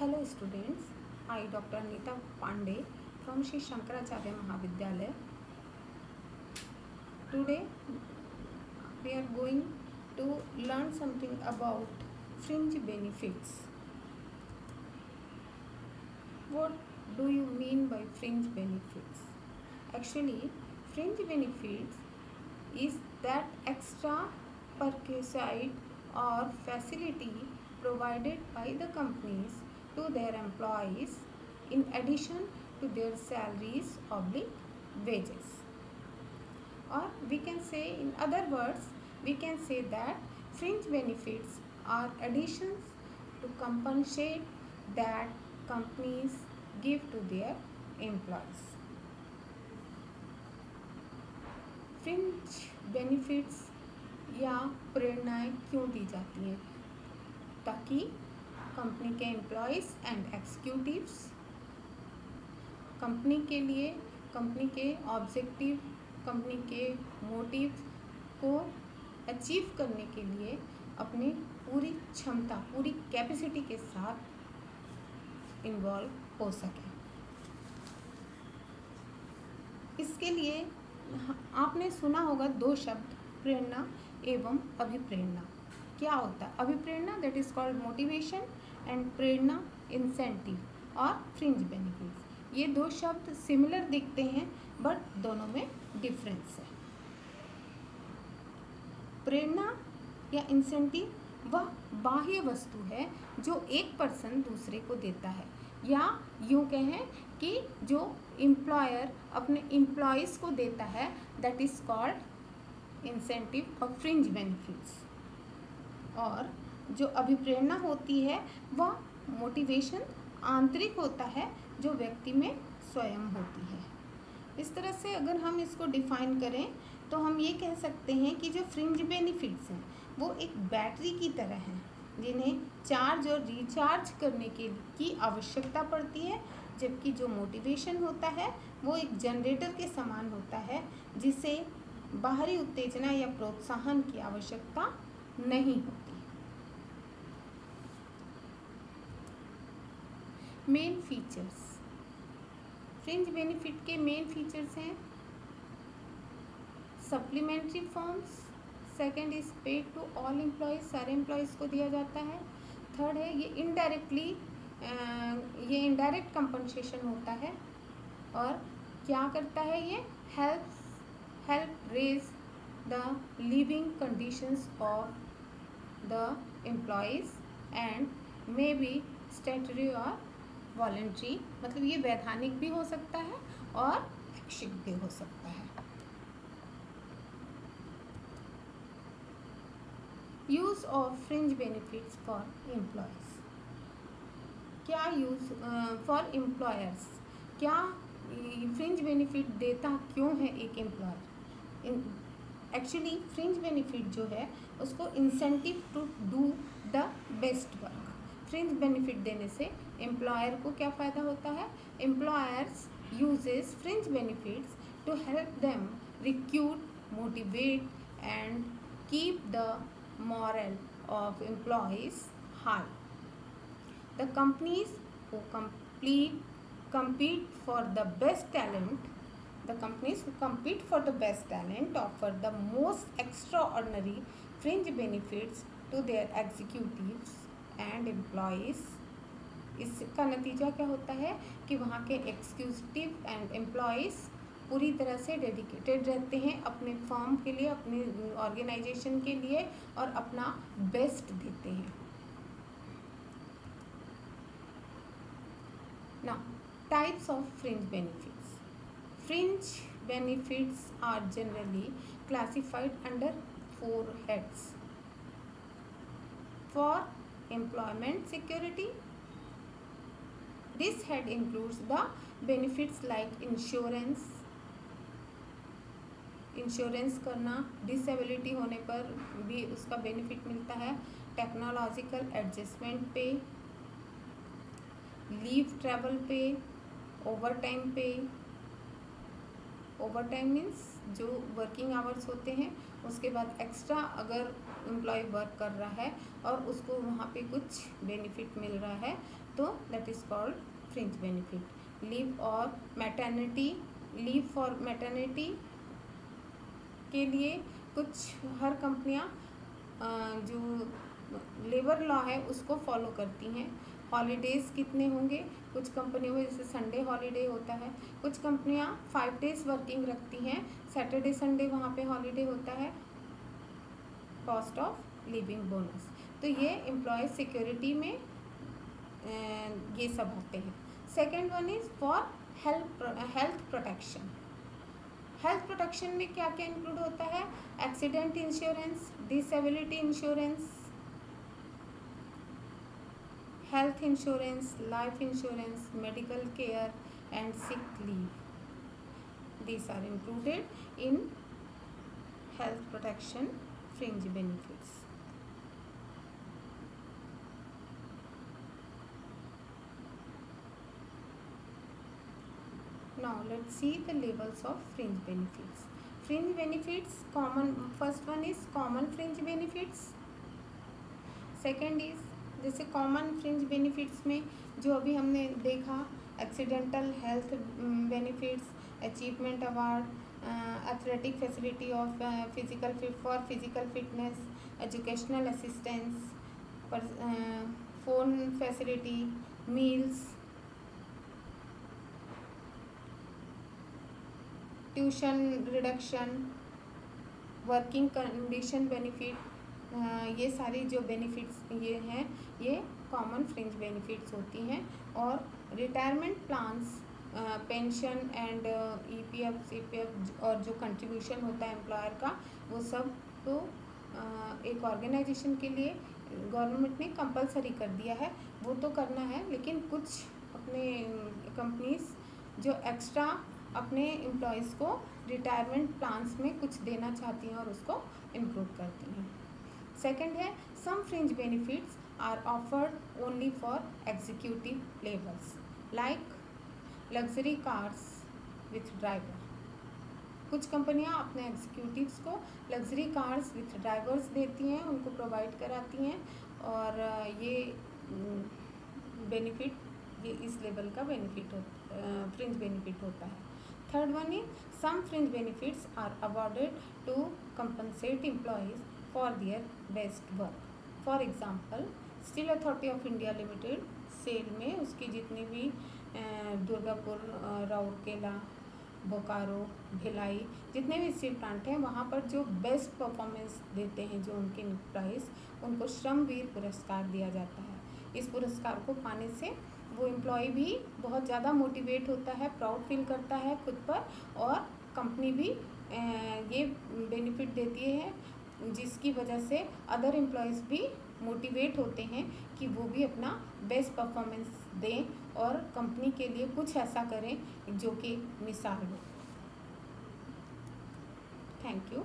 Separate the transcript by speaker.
Speaker 1: Hello students, I Dr. Anita Pandey from Sri Shankaracharya Mahavidyalaya. Today we are going to learn something about fringe benefits. What do you mean by fringe benefits? Actually, fringe benefits is that extra perquisite or facility provided by the companies to their employees in addition to their salaries oblique wages. Or we can say, in other words, we can say that fringe benefits are additions to compensate that companies give to their employees. Fringe benefits या प्रेरणाएं क्यों दी जाती हैं? ताकि company के employees and executives company के लिए, company के objective, company के मोटिव को अचीव करने के लिए अपनी पूरी क्षमता, पूरी कैपेसिटी के साथ इन्वॉल्व हो सकें। इसके लिए आपने सुना होगा दो शब्द, प्रेरणा एवं अभिप्रेरणा। क्या होता है अभिप्रेरणा? That is called motivation, and प्रेरणा इंसेंटिव और फ्रिंज बेनिफिट्स। ये दो शब्द सिमिलर दिखते हैं बट दोनों में डिफरेंस है। प्रेरणा या इंसेंटिव वह बाह्य वस्तु है जो एक पर्सन दूसरे को देता है, या यूँ कहें कि जो एम्प्लॉयर अपने एम्प्लॉयज़ को देता है, दैट इज़ कॉल्ड इंसेंटिव और फ्रिंज बेनिफिट्स। और जो अभिप्रेरणा होती है वह मोटिवेशन आंतरिक होता है जो व्यक्ति में स्वयं होती है। इस तरह से अगर हम इसको डिफाइन करें तो हम ये कह सकते हैं कि जो फ्रिंज बेनिफिट्स हैं वो एक बैटरी की तरह हैं जिन्हें चार्ज और रिचार्ज करने की आवश्यकता पड़ती है, जबकि जो मोटिवेशन होता है वो एक जनरेटर के समान होता है जिसे बाहरी उत्तेजना या प्रोत्साहन की आवश्यकता नहीं होती। मेन फीचर्स, फ्रिंज बेनिफिट के मेन फीचर्स हैं supplementary forms, second is paid to all employees, सारे एम्प्लॉयज़ को दिया जाता है। थर्ड है ये इनडायरेक्टली, ये इनडायरेक्ट कंपनसेशन होता है। और क्या करता है ये? Help raise the living conditions of the employees and may be statutory और वॉलंटरी, मतलब ये वैधानिक भी हो सकता है और ऐच्छिक भी हो सकता है। Use of fringe benefits for employees. क्या यूज़ फॉर एम्प्लॉयर्स? क्या फ्रिंज बेनिफिट देता क्यों है एक एम्प्लॉयर? एक्चुअली फ्रिंज बेनिफिट जो है उसको incentive to do the best work. Fringe benefit देने से एम्प्लॉयर को क्या फ़ायदा होता है? Employers uses fringe benefits to help them recruit, motivate and keep the morale of employees high. The companies who compete for the best talent, offer the most extraordinary fringe benefits to their executives and employees. इसका नतीजा क्या होता है कि वहाँ के executive and employees पूरी तरह से डेडिकेटेड रहते हैं अपने फर्म के लिए, अपने ऑर्गेनाइजेशन के लिए, और अपना बेस्ट देते हैं। Now types of fringe benefits. Fringe benefits are generally classified under 4 heads. For employment security, this head includes the benefits like insurance करना, डिसेबिलिटी होने पर भी उसका बेनिफिट मिलता है, टेक्नोलॉजिकल एडजस्टमेंट पे, लीव ट्रैवल पे, ओवर टाइम पे। ओवर टाइम मीन्स जो वर्किंग आवर्स होते हैं, उसके बाद एक्स्ट्रा अगर एम्प्लॉय वर्क कर रहा है और उसको वहाँ पे कुछ बेनिफिट मिल रहा है तो that is called fringe benefit. Leave और मैटरनिटी, लीव फॉर मैटरनिटी के लिए कुछ हर कंपनियां जो लेबर लॉ है उसको फॉलो करती हैं। हॉलीडेज़ कितने होंगे, कुछ कंपनियों में जैसे संडे हॉलीडे होता है, कुछ कंपनियां 5 डेज़ वर्किंग रखती हैं, सैटरडे संडे वहाँ पे हॉलीडे होता है। कॉस्ट ऑफ लिविंग बोनस, तो ये एम्प्लॉय सिक्योरिटी में ये सब होते हैं। Second one is for health protection. Health protection में क्या क्या इंक्लूड होता है? Accident insurance, disability insurance, health insurance, life insurance, medical care and sick leave, these are included in health protection fringe benefits. Now let's see the levels of fringe benefits. Fringe benefits, common, first one is common fringe benefits. Second is जैसे common fringe benefits में जो अभी हमने देखा, accidental health benefits, achievement award, athletic facility of physical fitness, educational assistance, phone facility, meals, tuition reduction, working condition benefit, ये सारी जो benefits ये हैं ये कॉमन फ्रिंज बेनिफिट्स होती हैं। और retirement plans, pension and EPF CPF और जो कंट्रीब्यूशन होता है एम्प्लॉयर का, वो सब तो एक ऑर्गेनाइजेशन के लिए गवर्नमेंट ने कंपलसरी कर दिया है, वो तो करना है। लेकिन कुछ अपने कंपनीज जो एक्स्ट्रा अपने एम्प्लॉयज़ को रिटायरमेंट प्लान्स में कुछ देना चाहती हैं और उसको इंक्लूड करती हैं। सेकेंड है some fringe benefits are offered only for executive levels like luxury cars with driver. कुछ कंपनियां अपने एग्जीक्यूटिव्स को लग्जरी कार्स विथ ड्राइवर्स देती हैं, उनको प्रोवाइड कराती हैं, और ये बेनिफिट ये इस लेवल का बेनिफिट फ्रिंज बेनिफिट होता है। Third one is some fringe benefits are awarded to compensate employees for their best work. For example steel authority of India limited SAIL में उसकी जितनी भी दुर्गापुर, राउरकेला, बोकारो, भिलाई जितने भी स्टील प्लांट हैं वहाँ पर जो बेस्ट परफॉर्मेंस देते हैं जो उनके एम्प्लॉयज़, उनको श्रमवीर पुरस्कार दिया जाता है। इस पुरस्कार को पाने से वो एम्प्लॉय भी बहुत ज़्यादा मोटिवेट होता है, प्राउड फील करता है खुद पर, और कंपनी भी ये बेनिफिट देती है जिसकी वजह से अदर एम्प्लॉयज़ भी मोटिवेट होते हैं कि वो भी अपना बेस्ट परफॉर्मेंस दें और कंपनी के लिए कुछ ऐसा करें जो कि मिसाल हो। Thank you.